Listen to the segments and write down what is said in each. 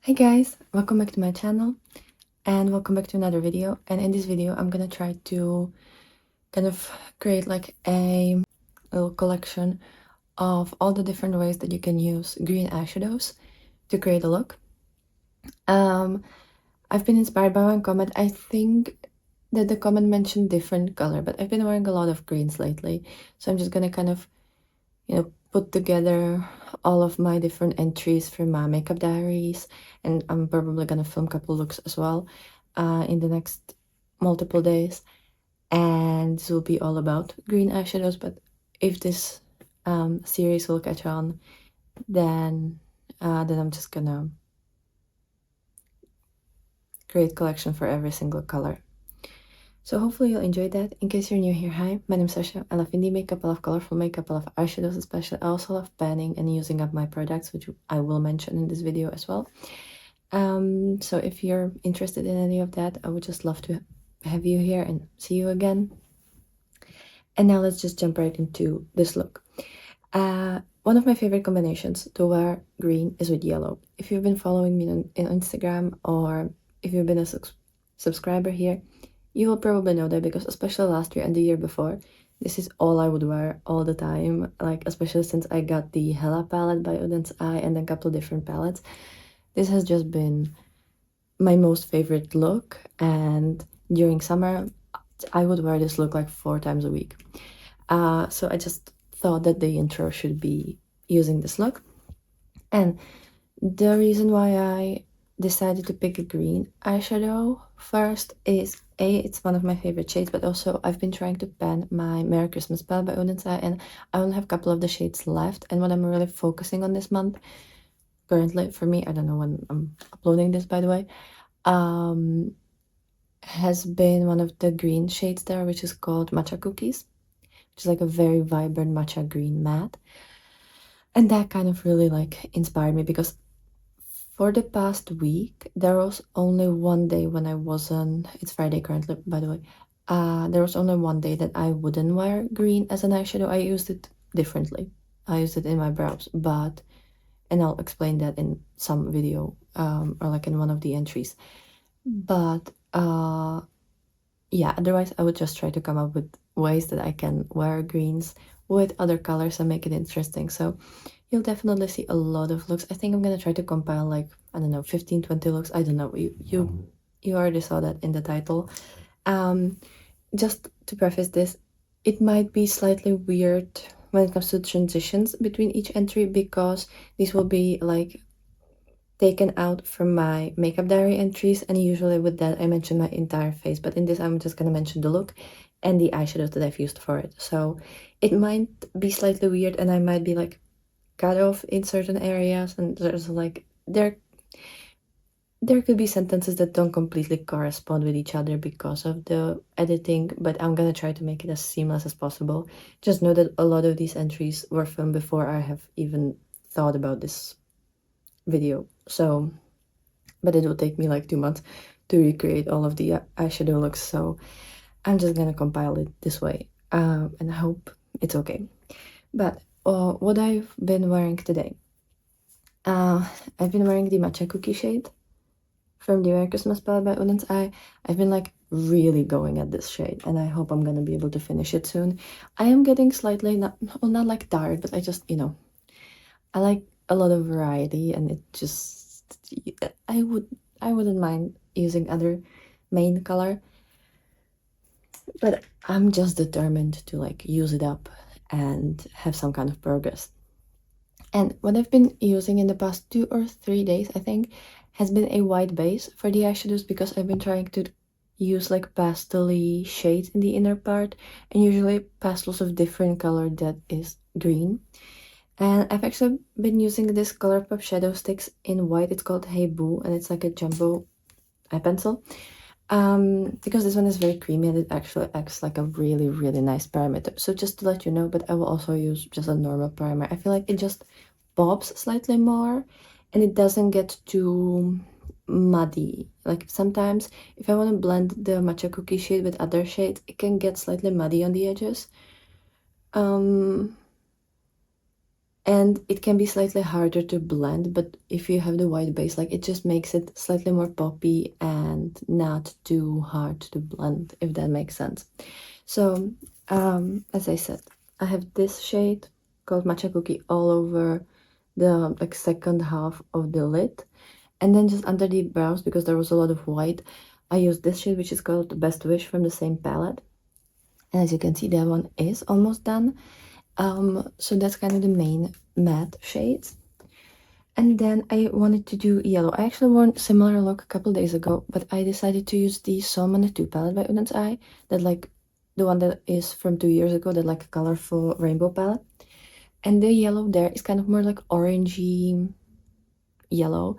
Hey guys, welcome back to my channel and welcome back to another video. And in this video I'm gonna try to kind of create like a little collection of all the different ways that you can use green eyeshadows to create a look. I've been inspired by one comment. I think that the comment mentioned different color, but I've been wearing a lot of greens lately, so I'm just gonna kind of put together all of my different entries for my makeup diaries, and I'm probably gonna film a couple looks as well in the next multiple days, and this will be all about green eyeshadows. But if this series will catch on, then I'm just gonna create collection for every single color. So hopefully you'll enjoy that. In case you're new here, hi, my name's Sasha. I love indie makeup, I love colorful makeup, I love eyeshadows especially. I also love panning and using up my products, which I will mention in this video as well. So if you're interested in any of that, I would just love to have you here and see you again. And now let's just jump right into this look. One of my favorite combinations to wear green is with yellow. If you've been following me on Instagram, or if you've been a subscriber here, you will probably know that, because especially last year and the year before, this is all I would wear all the time, like especially since I got the Hela palette by Oden's Eye and then a couple different palettes. This has just been my most favorite look, and during summer I would wear this look like 4 times a week. So I just thought that the intro should be using this look. And the reason why I decided to pick a green eyeshadow first is it's one of my favorite shades, but also I've been trying to pan my Merry Christmas palette by Oden's Eye, and I only have a couple of the shades left. And what I'm really focusing on this month currently, for me, I don't know when I'm uploading this, by the way, has been one of the green shades there, which is called Matcha Cookies, which is like a very vibrant matcha green matte. And that kind of really like inspired me, because for the past week, there was only one day when I wasn't, it's Friday currently, by the way, there was only one day that I wouldn't wear green as an eyeshadow. I used it differently. I used it in my brows, and I'll explain that in some video, or like in one of the entries. But yeah, otherwise I would just try to come up with ways that I can wear greens with other colors and make it interesting. So you'll definitely see a lot of looks. I think I'm gonna try to compile like, I don't know, 15-20 looks. I don't know, you already saw that in the title. Just to preface this, it might be slightly weird when it comes to transitions between each entry, because these will be like taken out from my makeup diary entries, and usually with that I mention my entire face, but in this I'm just gonna mention the look and the eyeshadows that I've used for it. So it might be slightly weird, and I might be like cut off in certain areas, and there's like there could be sentences that don't completely correspond with each other because of the editing, but I'm gonna try to make it as seamless as possible. Just know that a lot of these entries were filmed before I have even thought about this video, so, but it will take me like 2 months to recreate all of the eyeshadow looks, so I'm just gonna compile it this way, and I hope it's okay. But what I've been wearing today, I've been wearing the matcha cookie shade from the Merry Christmas palette by Oden's Eye. I've been like really going at this shade, and I hope I'm gonna be able to finish it soon. I am getting slightly not like tired, but I just, I like a lot of variety, and it just, I wouldn't mind using other main color, but I'm just determined to like use it up and have some kind of progress. And what I've been using in the past 2 or 3 days, I think, has been a white base for the eyeshadows, because I've been trying to use like pastel-y shades in the inner part, and usually pastels of different color that is green. And I've actually been using this Colorpop shadow sticks in white. It's called Hey Boo, and it's like a jumbo eye pencil. Because this one is very creamy, and it actually acts like a really, really nice primer. So just to let you know, but I will also use just a normal primer. I feel like it just bobs slightly more, and it doesn't get too muddy. Like sometimes if I want to blend the matcha cookie shade with other shades, it can get slightly muddy on the edges. And it can be slightly harder to blend, but if you have the white base, like, it just makes it slightly more poppy and not too hard to blend, if that makes sense. So as I said, I have this shade called Matcha Cookie all over the like second half of the lid, and then just under the brows, because there was a lot of white, I used this shade, which is called Best Wish, from the same palette. And as you can see, that one is almost done. So that's kind of the main matte shades. And then I wanted to do yellow. I actually wore a similar look a couple days ago, but I decided to use the Soul 2 palette by Oden's Eye, that like the one that is from 2 years ago, that like colorful rainbow palette. And the yellow there is kind of more like orangey yellow,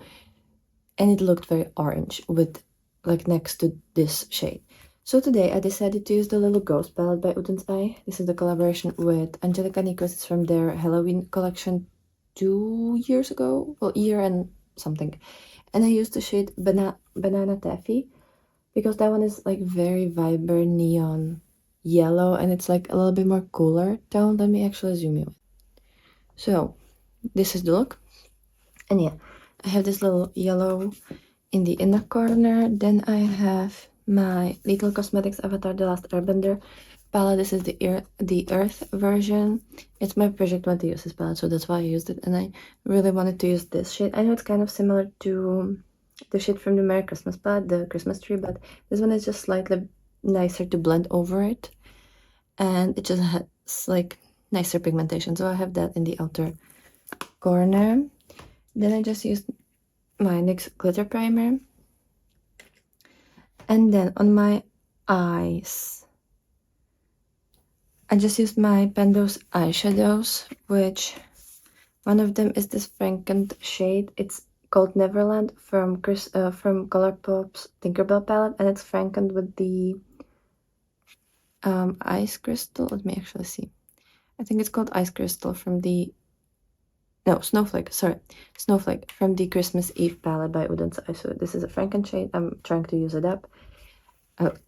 and it looked very orange with like next to this shade. So today I decided to use the Little Ghost palette by Oden's Eye. This is the collaboration with Angelica Nikos. It's from their Halloween collection 2 years ago, well, year and something. And I used the shade Banana Taffy, because that one is like very vibrant neon yellow, and it's like a little bit more cooler tone. Let me actually zoom in. So this is the look. And yeah, I have this little yellow in the inner corner. Then I have my Little Cosmetics Avatar The Last Airbender palette. This is the Earth version. It's my project one to use this palette, so that's why I used it. And I really wanted to use this shade. I know it's kind of similar to the shade from the Merry Christmas palette, the Christmas tree, but this one is just slightly nicer to blend over it. And it just has like nicer pigmentation. So I have that in the outer corner. Then I just used my NYX glitter primer. And then on my eyes, I just used my Pendos eyeshadows, which one of them is this Frankened shade. It's called Neverland from Colourpop's Tinkerbell palette, and it's Frankened with the Ice Crystal. Let me actually see. I think it's called Ice Crystal from the Snowflake, sorry. Snowflake from the Christmas Eve palette by Oden's Eye. So this is a Franken shade. I'm trying to use it up.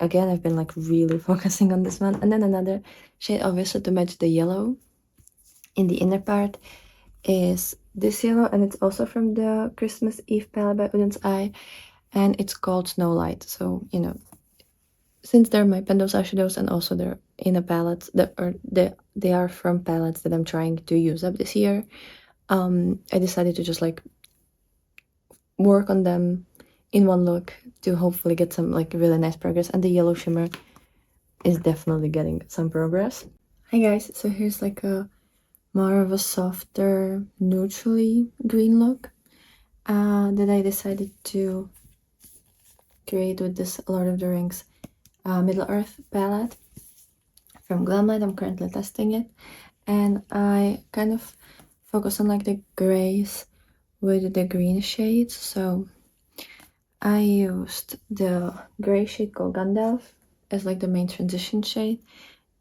Again, I've been like really focusing on this one. And then another shade, obviously, to match the yellow in the inner part is this yellow, and it's also from the Christmas Eve palette by Oden's Eye, and it's called Snow Light. So, you know, since they're my Pendos eyeshadows and also they're in a palette they are from palettes that I'm trying to use up this year, I decided to just like work on them in one look to hopefully get some like really nice progress. And the yellow shimmer is definitely getting some progress. Hi guys, so here's like a more of a softer neutrally green look that I decided to create with this Lord of the Rings Middle Earth palette from Glamshop. I'm currently testing it, and I kind of focus on like the grays with the green shades. So I used the gray shade called Gandalf as like the main transition shade.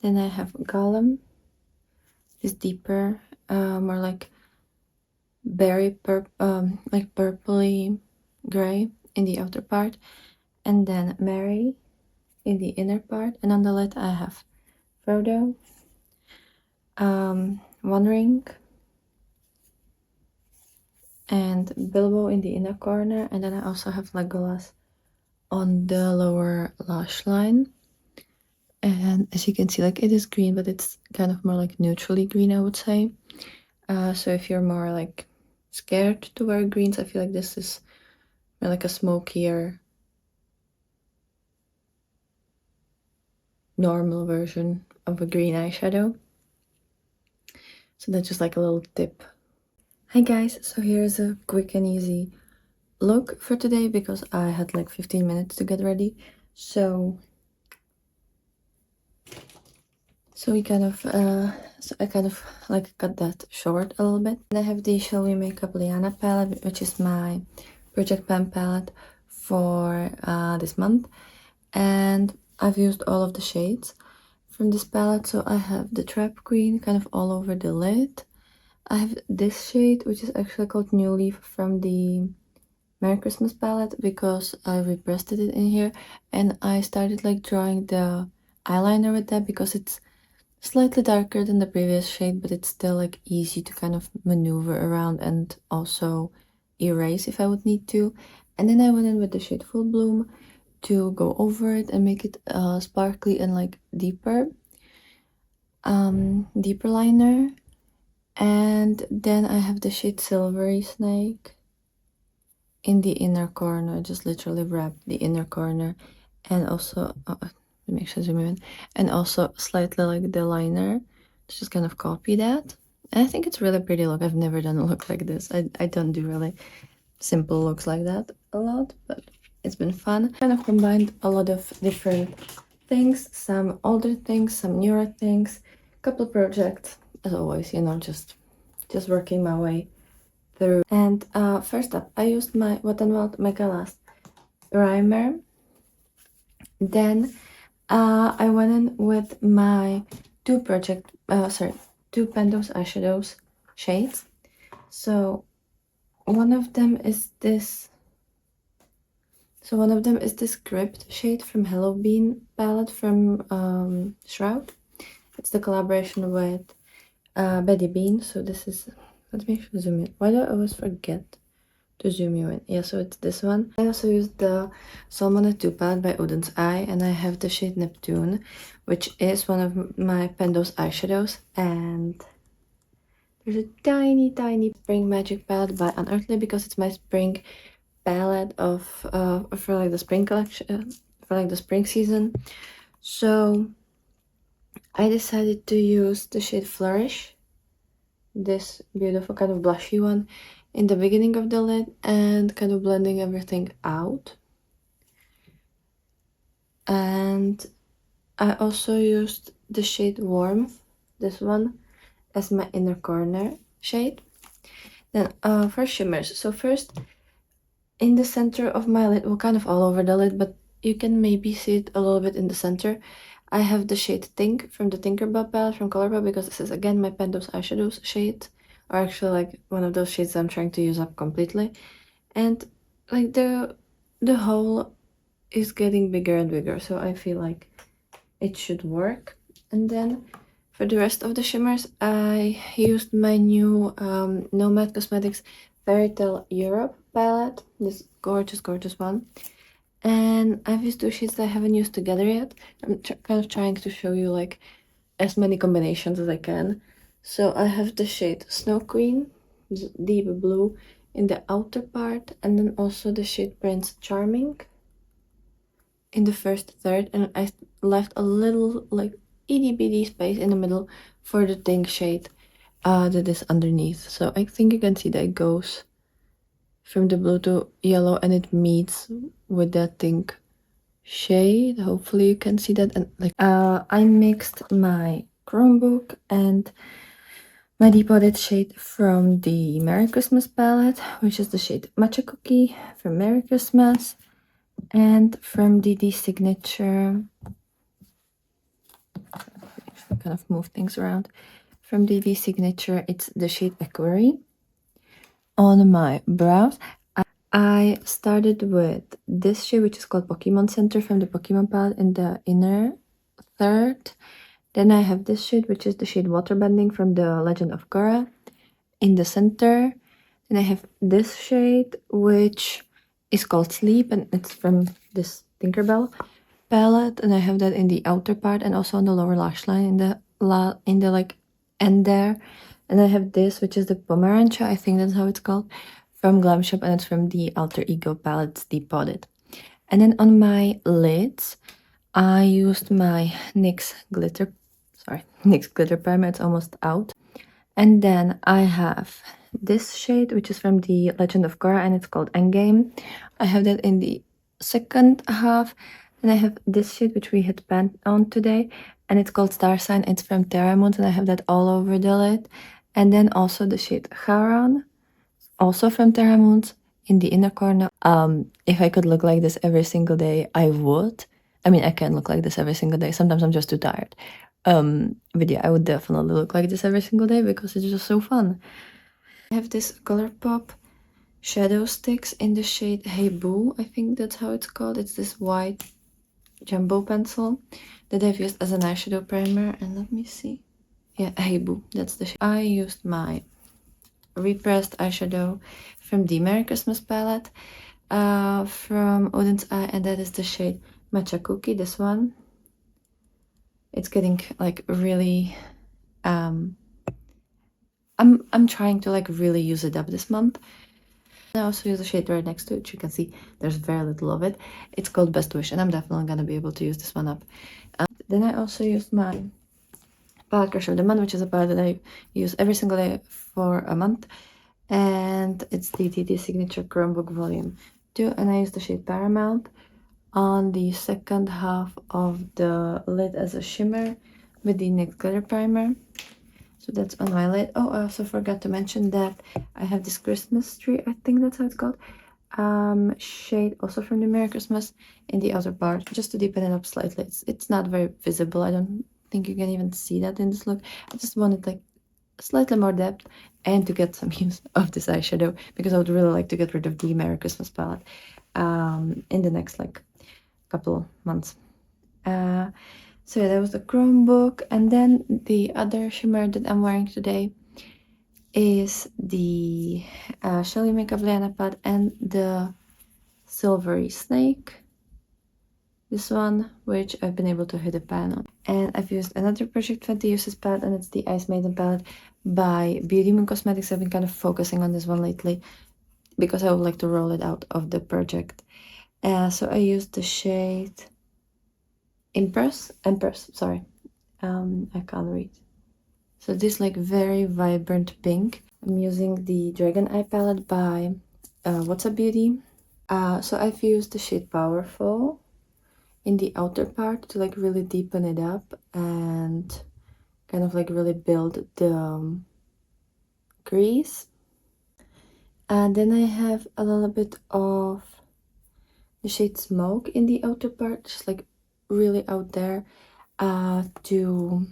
Then I have Gollum, this deeper, more like berry like purpley gray in the outer part, and then Mary in the inner part. And on the lid I have Frodo, One Ring, and Bilbo in the inner corner. And then I also have Legolas on the lower lash line. And as you can see, like, it is green, but it's kind of more like neutrally green, I would say. So if you're more like scared to wear greens, I feel like this is more like a smokier, normal version of a green eyeshadow. So that's just like a little tip. Hi guys, so here's a quick and easy look for today because I had like 15 minutes to get ready. So I kind of like cut that short a little bit. And I have the Shall We Makeup Liana palette, which is my Project Pan palette for this month. And I've used all of the shades from this palette. So I have the Trap Queen kind of all over the lid. I have this shade, which is actually called New Leaf from the Merry Christmas palette, because I repressed it in here. And I started like drawing the eyeliner with that because it's slightly darker than the previous shade, but it's still like easy to kind of maneuver around and also erase if I would need to. And then I went in with the shade Full Bloom to go over it and make it sparkly and like deeper liner. And then I have the shade Silvery Snake in the inner corner. I just literally wrapped the inner corner, and also make sure to zoom in, and also slightly like the liner to just kind of copy that. And I think it's really pretty look. I've never done a look like this. I don't do really simple looks like that a lot, but it's been fun. Kind of combined a lot of different things, some older things, some newer things, couple projects, as always, you know, just working my way through. And first up, I used my Wet n Wild Mega Last primer. Then I went in with my two Pendos eyeshadows shades. So one of them is this Gripped shade from Hello Bean palette from Shroud. It's the collaboration with Betty Bean. So this is, let me zoom in. Why do I always forget to zoom you in? Yeah, so it's this one. I also used the Salmon 2 palette by Oden's Eye, and I have the shade Neptune, which is one of my Pendos eyeshadows. And there's a tiny Spring Magic palette by Unearthly, because it's my spring palette of for like the spring collection, for like the spring season. So I decided to use the shade Flourish, this beautiful kind of blushy one, in the beginning of the lid, and kind of blending everything out. And I also used the shade Warmth, this one, as my inner corner shade. Then for shimmers, so first in the center of my lid, well, kind of all over the lid, but you can maybe see it a little bit in the center, I have the shade Think from the Tinkerbell palette from Colorpop, because this is again my Pendos eyeshadows shade, or actually like one of those shades I'm trying to use up completely. And like the hole is getting bigger and bigger, so I feel like it should work. And then for the rest of the shimmers, I used my new Nomad Cosmetics Fairy Tale Europe palette, this gorgeous one. And I've used two shades that I haven't used together yet. I'm kind of trying to show you like as many combinations as I can. So I have the shade Snow Queen, deep blue, in the outer part, and then also the shade Prince Charming in the first third, and I left a little like itty bitty space in the middle for the Think shade that is underneath. So I think you can see that it goes from the blue to yellow, and it meets with that Think shade. Hopefully you can see that. And like I mixed my Chromebook and my depotted shade from the Merry Christmas palette, which is the shade Matcha Cookie from Merry Christmas, and from the Signature, kind of move things around, from the Signature, it's the shade Equerry. On my brows, I started with this shade, which is called Pokemon Center from the Pokemon palette, in the inner third. Then I have this shade, which is the shade Waterbending from the Legend of Korra, in the center. Then I have this shade, which is called Sleep, and it's from this Tinkerbell palette, and I have that in the outer part and also on the lower lash line in the like end there. And I have this, which is the Pomerantza, I think that's how it's called, from Glamshop, and it's from the Alter Ego palette, Depotted. And then on my lids, I used my NYX glitter primer. It's almost out. And then I have this shade, which is from the Legend of Korra, and it's called Endgame. I have that in the second half. And I have this shade, which we had panned on today, and it's called Star Sign. It's from Terramoons, and I have that all over the lid. And then also the shade Charon, also from Terramoons, in the inner corner. If I could look like this every single day, I would. I mean, I can look like this every single day. Sometimes I'm just too tired. But yeah, I would definitely look like this every single day because it's just so fun. I have this Colourpop shadow sticks in the shade Hey Boo, I think that's how it's called. It's this white jumbo pencil that I've used as an eyeshadow primer. And let me see. Yeah, Hey Boo, that's the shade. I used my repressed eyeshadow from the Merry Christmas palette from Oden's Eye, and that is the shade Matcha Cookie, this one. It's getting like really I'm trying to like really use it up this month. I also use a shade right next to it. You can see there's very little of it. It's called Best Wish, and I'm definitely gonna be able to use this one up. Then I also used my palette crush of the month, which is a palette that I use every single day for a month, and it's the TT Signature Chromebook Volume 2, and I use the shade Paramount on the second half of the lid as a shimmer with the NYX glitter primer. So that's on my lid. Oh, I also forgot to mention that I have this Christmas tree, I think that's how it's called, shade also from the Merry Christmas in the outer part, just to deepen it up slightly. It's not very visible. I don't think you can even see that in this look. I just wanted like slightly more depth and to get some use of this eyeshadow, because I would really like to get rid of the Merry Christmas palette in the next like couple months. So yeah, that was the Chromebook, and then the other shimmer that I'm wearing today is the Shelly Makeup Lana Pad and the Silvery Snake. This one, which I've been able to hit a pan on. And I've used another Project 20 Uses palette, and it's the Ice Maiden palette by Beauty Moon Cosmetics. I've been kind of focusing on this one lately because I would like to roll it out of the project. So I used the shade Empress, sorry. I can't read. So this like very vibrant pink. I'm using the Dragon Eye palette by What's Up Beauty. So I've used the shade Powerful in the outer part to like really deepen it up and kind of like really build the crease. And then I have a little bit of the shade Smoke in the outer part, just like really out there to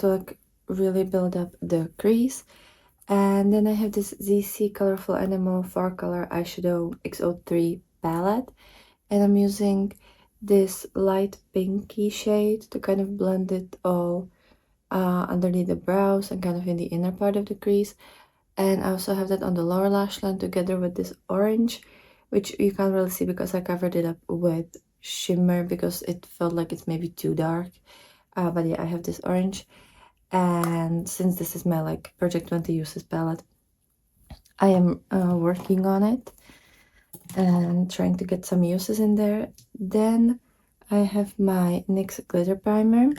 like really build up the crease. And then I have this ZC Colorful Animal 4-color eyeshadow X03 palette, and I'm using this light pinky shade to kind of blend it all underneath the brows and kind of in the inner part of the crease. And I also have that on the lower lash line together with this orange, which you can't really see because I covered it up with shimmer because it felt like it's maybe too dark. But yeah, I have this orange, and since this is my like Project 20 Uses palette, I am working on it and trying to get some uses in there. Then I have my NYX glitter primer,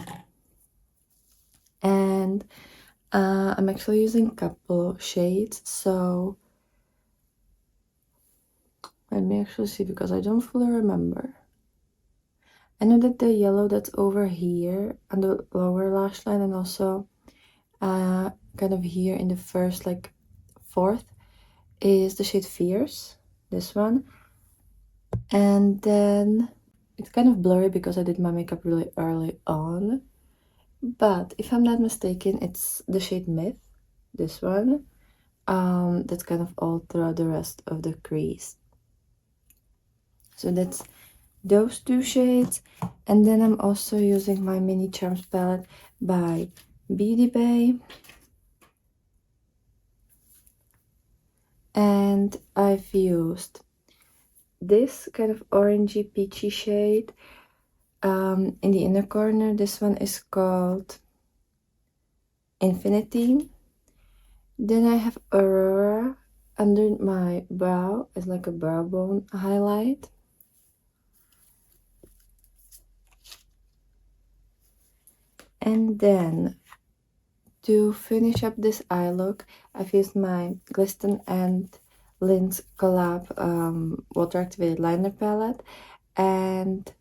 and I'm actually using a couple shades, so let me actually see because I don't fully remember. I know that the yellow that's over here on the lower lash line and also kind of here in the first like fourth is the shade Fierce, this one. And then it's kind of blurry because I did my makeup really early on, but if I'm not mistaken, it's the shade Myth, this one, that's kind of all throughout the rest of the crease. So that's those two shades. And then I'm also using my Mini Charms palette by Beauty Bay, and I've used this kind of orangey peachy shade in the inner corner. This one is called Infinity. Then I have Aurora under my brow as like a brow bone highlight. And then to finish up this eye look, I've used my Glisten and Lin's collab water activated liner palette, and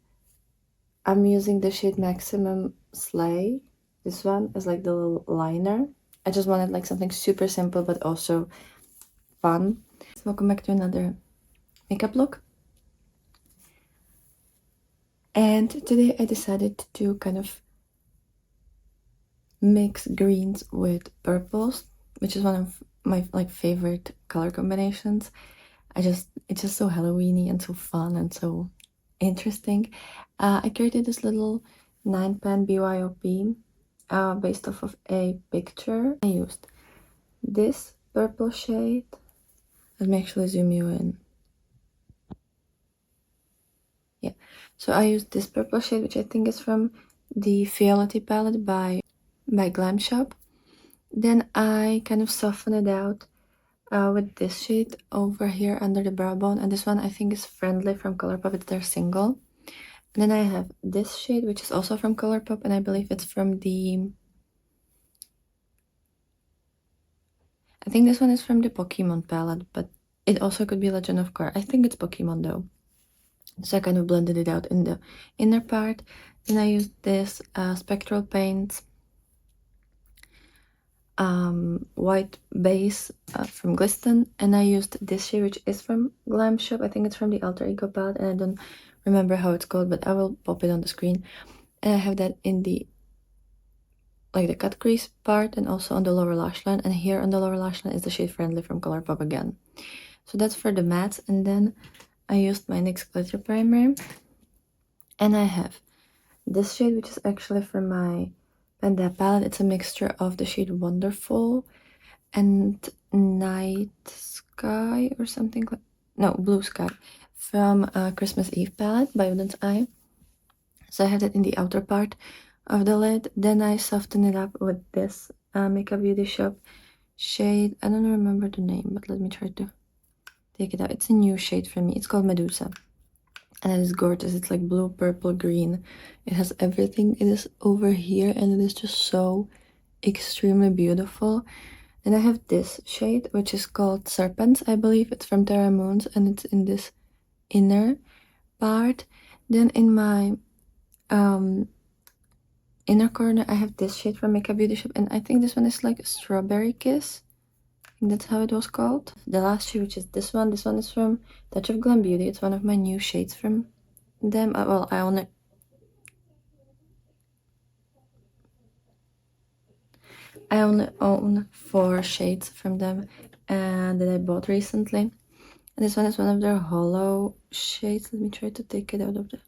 I'm using the shade Maximum Slay. This one is like the little liner. I just wanted like something super simple but also fun. So welcome back to another makeup look. And today I decided to kind of mix greens with purples, which is one of my like favorite color combinations. It's just so Halloweeny and so fun and so interesting. I created this little 9-pan BYOP based off of a picture. I used this purple shade. Let me actually zoom you in. Yeah, so I used this purple shade, which I think is from the Fidelity palette by Glamshop. Then I kind of soften it out with this shade over here under the brow bone, and this one I think is Friendly from Colourpop. It's their single. And then I have this shade, which is also from Colourpop, and I believe it's from the... I think this one is from the Pokemon palette, but it also could be Legend of Korra. I think it's Pokemon though. So I kind of blended it out in the inner part. Then I used this spectral paints white base from Glisten, and I used this shade, which is from Glamshop. I think it's from the Alter Ego palette, and I don't remember how it's called, but I will pop it on the screen. And I have that in the the cut crease part, and also on the lower lash line. And here on the lower lash line is the shade Friendly from Colourpop again. So that's for the mattes. And then I used my NYX glitter primer, and I have this shade, which is actually from my Panda palette. It's a mixture of the shade Wonderful and Night Sky or something like... no, Blue Sky from Christmas Eve palette by Oden's Eye. So I have that in the outer part of the lid. Then I soften it up with this Makeup Beauty Shop shade. I don't remember the name, but let me try to take it out. It's a new shade for me. It's called Medusa, and it is gorgeous. It's like blue, purple, green. It has everything. It is over here, and it is just so extremely beautiful. Then I have this shade, which is called Serpents. I believe it's from Terra Moons, and it's in this inner part. Then in my inner corner, I have this shade from Makeup Beauty Shop, and I think this one is like Strawberry Kiss. I think that's how it was called. The last shade, which is this one is from Touch of Glam Beauty. It's one of my new shades from them. Well, I only own 4 shades from them, and that I bought recently. And this one is one of their hollow shades. Let me try to take it out of the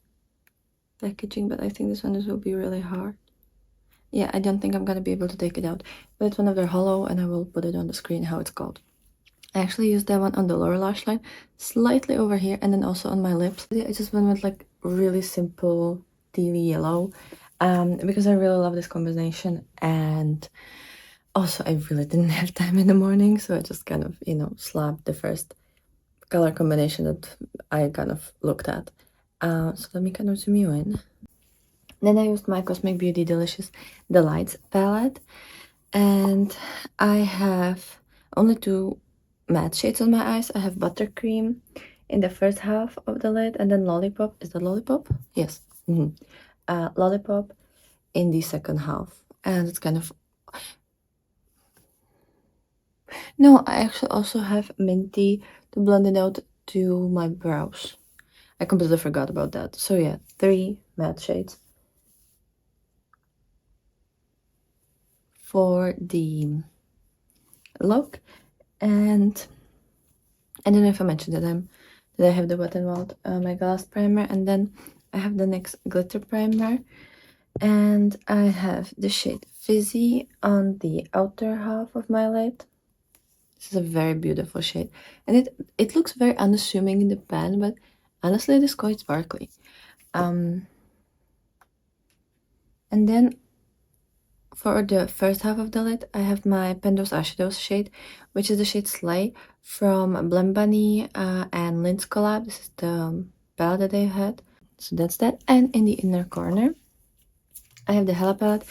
packaging, but I think this one will be really hard. Yeah, I don't think I'm gonna be able to take it out, but it's one of their hollow, and I will put it on the screen how it's called. I actually used that one on the lower lash line, slightly over here, and then also on my lips. I just went with like really simple tealy yellow because I really love this combination, and also I really didn't have time in the morning, so I just kind of, slapped the first color combination that I kind of looked at. So let me kind of zoom you in. Then I used my Cosmic Beauty Delicious Delights palette, and I have only 2 matte shades on my eyes. I have Buttercream in the first half of the lid, and then Lollipop. Is that Lollipop? Yes. Lollipop in the second half, and it's kind of... no, I actually also have Minty to blend it out to my brows. I completely forgot about that. So yeah, 3 matte shades for the look. And I don't know if I mentioned that I have the Wet n Wild my glass primer, and then I have the NYX glitter primer, and I have the shade Fizzy on the outer half of my lid. This is a very beautiful shade, and it looks very unassuming in the pan, but honestly it is quite sparkly. And then for the first half of the lid, I have my Pendos Eyeshadows shade, which is the shade Slay from Blem Bunny and Lynn's collab. This is the palette that they had. So that's that. And in the inner corner, I have the Hela palette,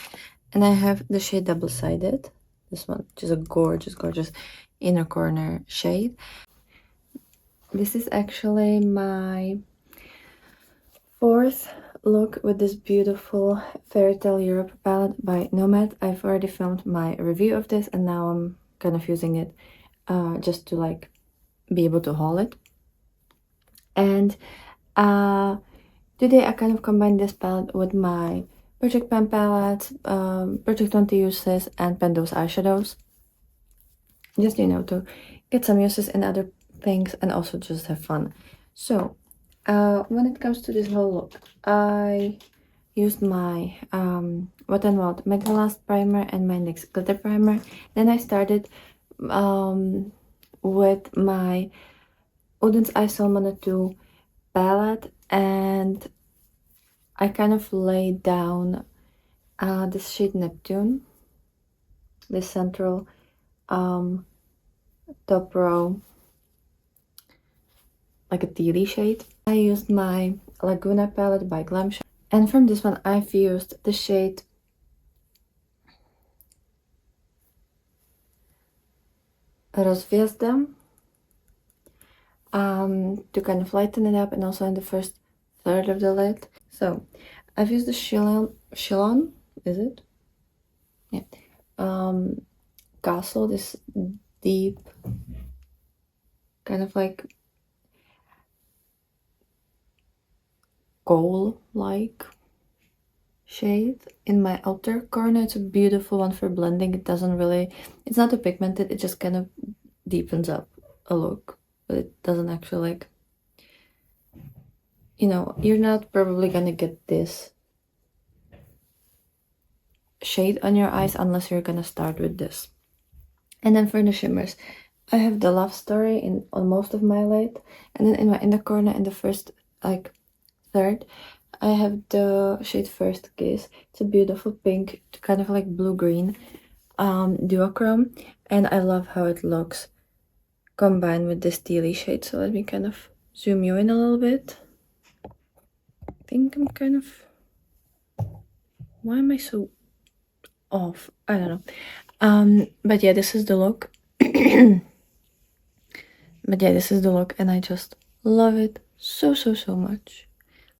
and I have the shade Double Sided. This one, which is a gorgeous, gorgeous inner corner shade. This is actually my 4th look with this beautiful Fairy Tale Europe palette by Nomad. I've already filmed my review of this, and now I'm kind of using it just to like be able to haul it. And today I kind of combined this palette with my Project Pan palette, Project 20 uses, and Pendos eyeshadows. Just, to get some uses in other things and also just have fun. So When it comes to this whole look, I used my Wet n Wild Mega Last primer and my NYX glitter primer. Then I started with my Oden's Eye Salmon 2 palette, and I kind of laid down this shade Neptune, this central top row, like a tealy shade. I used my Laguna palette by Glamshop, and from this one I've used the shade Rozviezda to kind of lighten it up, and also in the first third of the lid. So I've used the Shillon, is it? Yeah. Castle, this deep kind of like gold-like shade in my outer corner. It's a beautiful one for blending. It doesn't really, it's not too pigmented, it just kind of deepens up a look, but it doesn't actually, like, you know, you're not probably gonna get this shade on your eyes unless you're gonna start with this. And then for the shimmers, I have the Love Story on most of my lid, and then in my inner corner, in the first like third, I have the shade First Kiss. It's a beautiful pink, kind of like blue-green duochrome, and I love how it looks combined with this tealy shade. So let me kind of zoom you in a little bit. I think I'm kind of, why am I so off? I don't know. But yeah, this is the look. But yeah, this is the look, and I just love it so much.